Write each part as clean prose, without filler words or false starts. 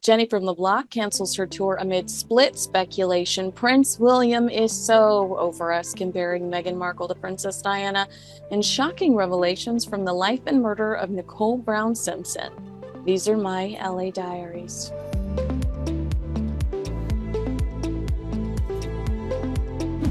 Jenny from the Block cancels her tour amid split speculation. Prince William is so over us, comparing Meghan Markle to Princess Diana, and shocking revelations from the life and murder of Nicole Brown Simpson. These are my LA Diaries.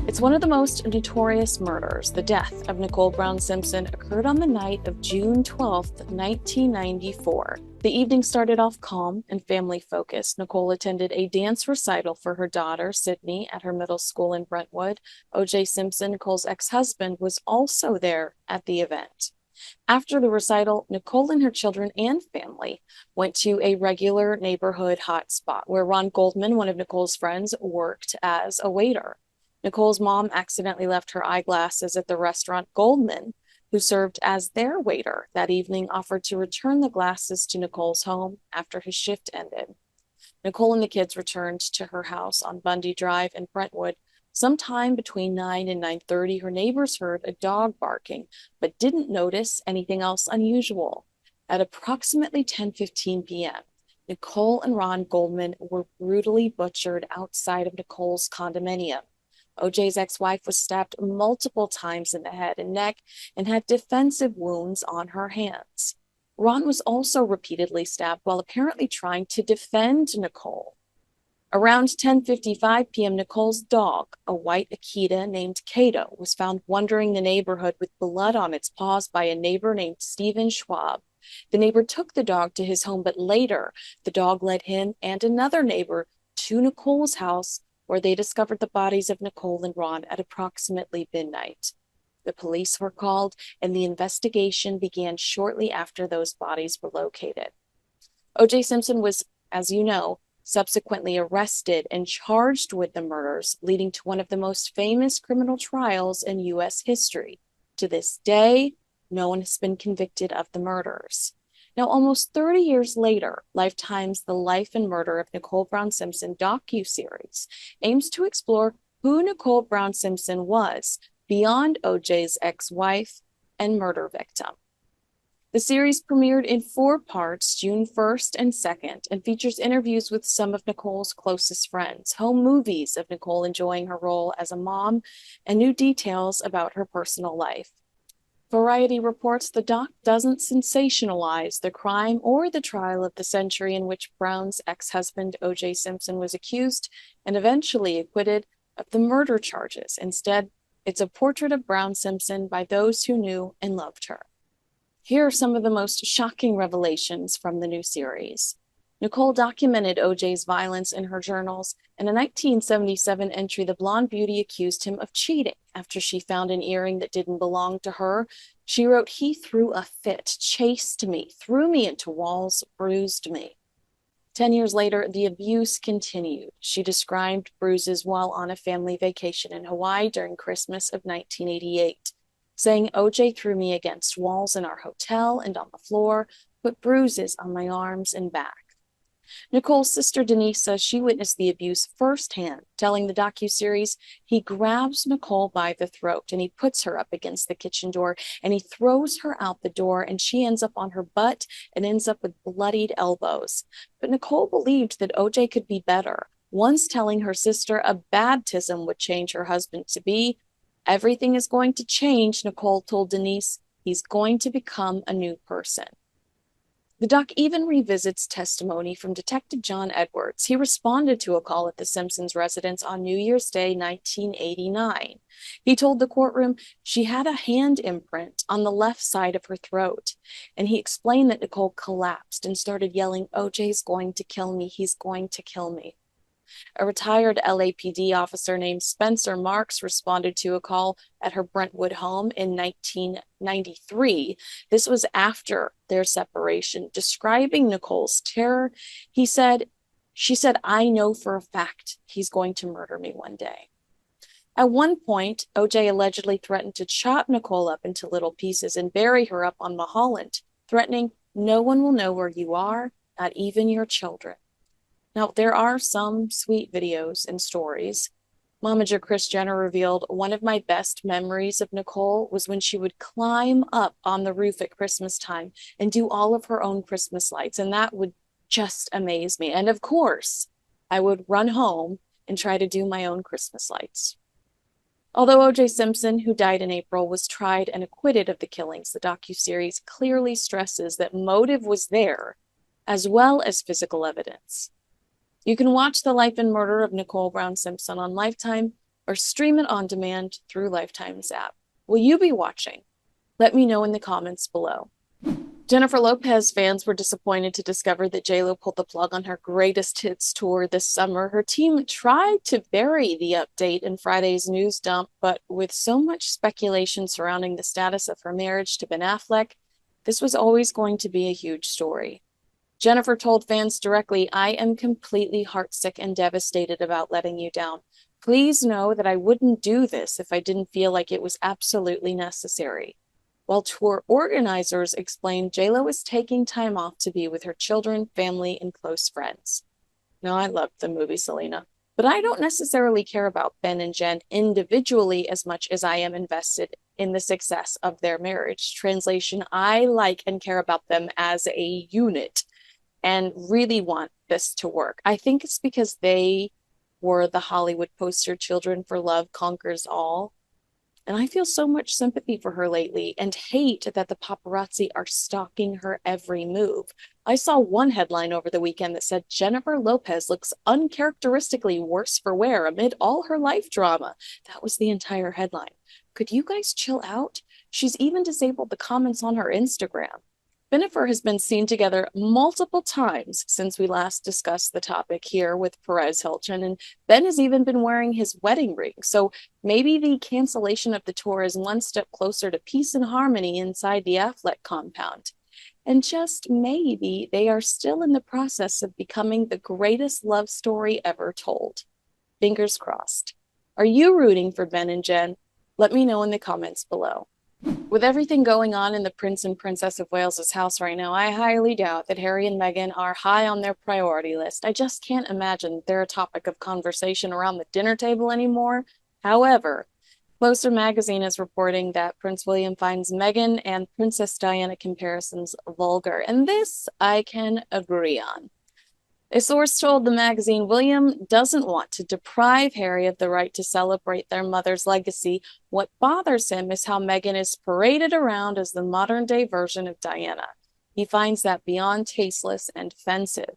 It's one of the most notorious murders. The death of Nicole Brown Simpson occurred on the night of June 12, 1994. The evening started off calm and family-focused. Nicole attended a dance recital for her daughter, Sydney, at her middle school in Brentwood. OJ Simpson, Nicole's ex-husband, was also there at the event. After the recital, Nicole and her children and family went to a regular neighborhood hotspot where Ron Goldman, one of Nicole's friends, worked as a waiter. Nicole's mom accidentally left her eyeglasses at the restaurant. Goldman, who served as their waiter that evening, offered to return the glasses to Nicole's home after his shift ended. Nicole and the kids returned to her house on Bundy Drive in Brentwood. Sometime between 9 and 9:30, her neighbors heard a dog barking, but didn't notice anything else unusual. At approximately 10:15 p.m., Nicole and Ron Goldman were brutally butchered outside of Nicole's condominium. OJ's ex-wife was stabbed multiple times in the head and neck and had defensive wounds on her hands. Ron was also repeatedly stabbed while apparently trying to defend Nicole. Around 10:55 p.m., Nicole's dog, a white Akita named Kato, was found wandering the neighborhood with blood on its paws by a neighbor named Stephen Schwab. The neighbor took the dog to his home, but later the dog led him and another neighbor to Nicole's house, where they discovered the bodies of Nicole and Ron at approximately midnight. The police were called, and the investigation began shortly after those bodies were located. OJ Simpson was, as you know, subsequently arrested and charged with the murders, leading to one of the most famous criminal trials in U.S. history. To this day, no one has been convicted of the murders. Now, almost 30 years later, Lifetime's The Life and Murder of Nicole Brown Simpson docuseries aims to explore who Nicole Brown Simpson was beyond OJ's ex-wife and murder victim. The series premiered in 4 parts, June 1st and 2nd, and features interviews with some of Nicole's closest friends, home movies of Nicole enjoying her role as a mom, and new details about her personal life. Variety reports the doc doesn't sensationalize the crime or the trial of the century in which Brown's ex-husband OJ Simpson was accused and eventually acquitted of the murder charges. Instead, it's a portrait of Brown Simpson by those who knew and loved her. Here are some of the most shocking revelations from the new series. Nicole documented OJ's violence in her journals. In a 1977 entry, the blonde beauty accused him of cheating after she found an earring that didn't belong to her. She wrote, "He threw a fit, chased me, threw me into walls, bruised me." 10 years later, the abuse continued. She described bruises while on a family vacation in Hawaii during Christmas of 1988, saying, "OJ threw me against walls in our hotel and on the floor, put bruises on my arms and back." Nicole's sister Denise says she witnessed the abuse firsthand, telling the docuseries, "He grabs Nicole by the throat and he puts her up against the kitchen door and he throws her out the door and she ends up on her butt and ends up with bloodied elbows." But Nicole believed that OJ could be better, once telling her sister a baptism would change her husband to be. "Everything is going to change," Nicole told Denise. "He's going to become a new person." The doc even revisits testimony from Detective John Edwards. He responded to a call at the Simpsons' residence on New Year's Day, 1989. He told the courtroom she had a hand imprint on the left side of her throat, and he explained that Nicole collapsed and started yelling, "OJ's going to kill me, he's going to kill me." A retired LAPD officer named Spencer Marks responded to a call at her Brentwood home in 1993. This was after their separation. Describing Nicole's terror, she said, "I know for a fact he's going to murder me one day." At one point, OJ allegedly threatened to chop Nicole up into little pieces and bury her up on Mulholland, threatening, "No one will know where you are, not even your children." Now, there are some sweet videos and stories. Momager Kris Jenner revealed, "One of my best memories of Nicole was when she would climb up on the roof at Christmas time and do all of her own Christmas lights, and that would just amaze me. And of course, I would run home and try to do my own Christmas lights. Although OJ Simpson, who died in April, was tried and acquitted of the killings, the docuseries clearly stresses that motive was there, as well as physical evidence. You can watch The Life and Murder of Nicole Brown Simpson on Lifetime or stream it on demand through Lifetime's app. Will you be watching? Let me know in the comments below. Jennifer Lopez fans were disappointed to discover that JLo pulled the plug on her greatest hits tour this summer. Her team tried to bury the update in Friday's news dump, but with so much speculation surrounding the status of her marriage to Ben Affleck, this was always going to be a huge story. Jennifer told fans directly, "I am completely heartsick and devastated about letting you down. Please know that I wouldn't do this if I didn't feel like it was absolutely necessary." While tour organizers explained JLo is taking time off to be with her children, family, and close friends. Now, I loved the movie Selena, but I don't necessarily care about Ben and Jen individually as much as I am invested in the success of their marriage. Translation, I like and care about them as a unit and really want this to work. I think it's because they were the Hollywood poster children for love conquers all. And I feel so much sympathy for her lately and hate that the paparazzi are stalking her every move. I saw one headline over the weekend that said Jennifer Lopez looks uncharacteristically worse for wear amid all her life drama. That was the entire headline. Could you guys chill out? She's even disabled the comments on her Instagram. Jennifer has been seen together multiple times since we last discussed the topic here with Perez Hilton, and Ben has even been wearing his wedding ring. So maybe the cancellation of the tour is one step closer to peace and harmony inside the Affleck compound. And just maybe they are still in the process of becoming the greatest love story ever told. Fingers crossed. Are you rooting for Ben and Jen? Let me know in the comments below. With everything going on in the Prince and Princess of Wales's house right now, I highly doubt that Harry and Meghan are high on their priority list. I just can't imagine they're a topic of conversation around the dinner table anymore. However, Closer magazine is reporting that Prince William finds Meghan and Princess Diana comparisons vulgar, and this I can agree on. A source told the magazine William doesn't want to deprive Harry of the right to celebrate their mother's legacy. What bothers him is how Meghan is paraded around as the modern-day version of Diana. He finds that beyond tasteless and offensive.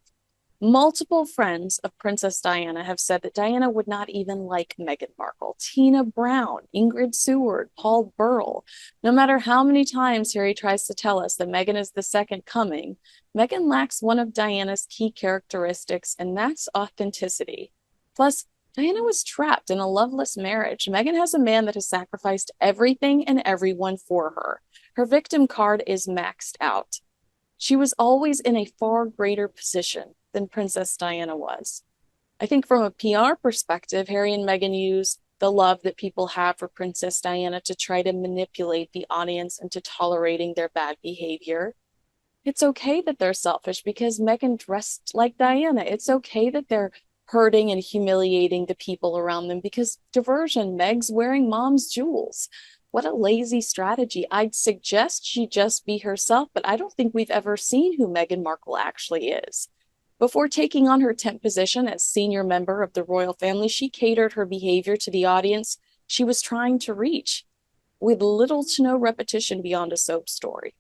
Multiple friends of Princess Diana have said that Diana would not even like Meghan Markle, Tina Brown, Ingrid Seward, Paul Burrell. No matter how many times Harry tries to tell us that Meghan is the second coming, Meghan lacks one of Diana's key characteristics, and that's authenticity. Plus, Diana was trapped in a loveless marriage. Meghan has a man that has sacrificed everything and everyone for her. Her victim card is maxed out. She was always in a far greater position than Princess Diana was. I think from a PR perspective, Harry and Meghan used the love that people have for Princess Diana to try to manipulate the audience into tolerating their bad behavior. It's okay that they're selfish because Meghan dressed like Diana. It's okay that they're hurting and humiliating the people around them because diversion, Meg's wearing mom's jewels. What a lazy strategy. I'd suggest she just be herself, but I don't think we've ever seen who Meghan Markle actually is. Before taking on her 10th position as senior member of the royal family, she catered her behavior to the audience she was trying to reach, with little to no repetition beyond a soap story.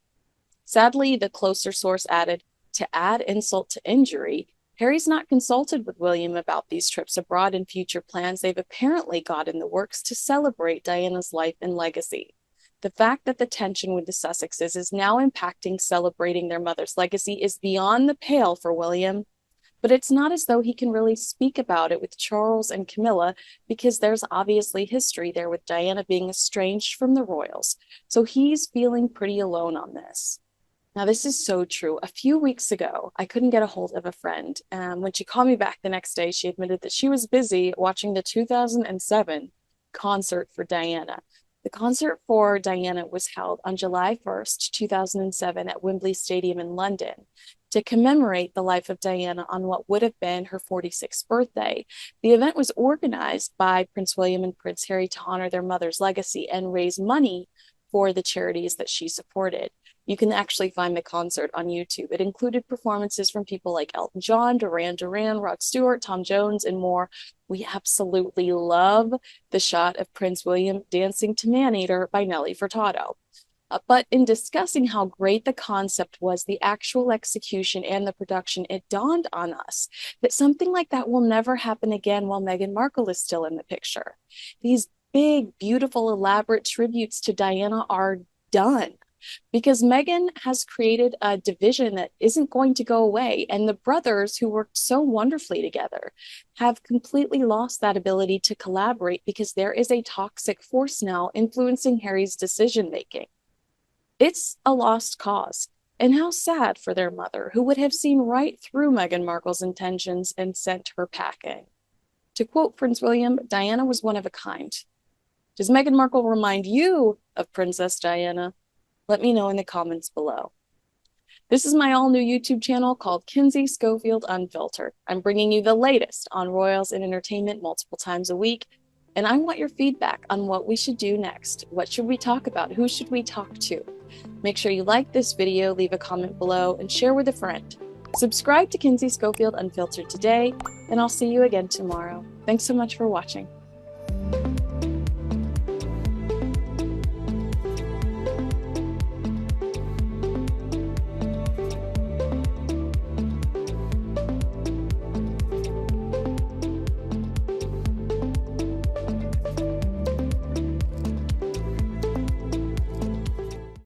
Sadly, the closer source added, to add insult to injury, Harry's not consulted with William about these trips abroad and future plans they've apparently got in the works to celebrate Diana's life and legacy. The fact that the tension with the Sussexes is now impacting celebrating their mother's legacy is beyond the pale for William, but it's not as though he can really speak about it with Charles and Camilla because there's obviously history there with Diana being estranged from the royals, so he's feeling pretty alone on this. Now, this is so true. A few weeks ago, I couldn't get a hold of a friend. When she called me back the next day, she admitted that she was busy watching the 2007 concert for Diana. The concert for Diana was held on July 1st, 2007 at Wembley Stadium in London to commemorate the life of Diana on what would have been her 46th birthday. The event was organized by Prince William and Prince Harry to honor their mother's legacy and raise money for the charities that she supported. You can actually find the concert on YouTube. It included performances from people like Elton John, Duran Duran, Rod Stewart, Tom Jones, and more. We absolutely love the shot of Prince William dancing to Man-Eater by Nelly Furtado. But in discussing how great the concept was, the actual execution and the production, it dawned on us that something like that will never happen again while Meghan Markle is still in the picture. These big, beautiful, elaborate tributes to Diana are done because Meghan has created a division that isn't going to go away. And the brothers who worked so wonderfully together have completely lost that ability to collaborate because there is a toxic force now influencing Harry's decision-making. It's a lost cause. And how sad for their mother, who would have seen right through Meghan Markle's intentions and sent her packing. To quote Prince William, Diana was one of a kind. Does Meghan Markle remind you of Princess Diana? Let me know in the comments below. This is my all-new YouTube channel called Kinsey Schofield Unfiltered. I'm bringing you the latest on royals and entertainment multiple times a week, and I want your feedback on what we should do next. What should we talk about? Who should we talk to? Make sure you like this video, leave a comment below, and share with a friend. Subscribe to Kinsey Schofield Unfiltered today, and I'll see you again tomorrow. Thanks so much for watching.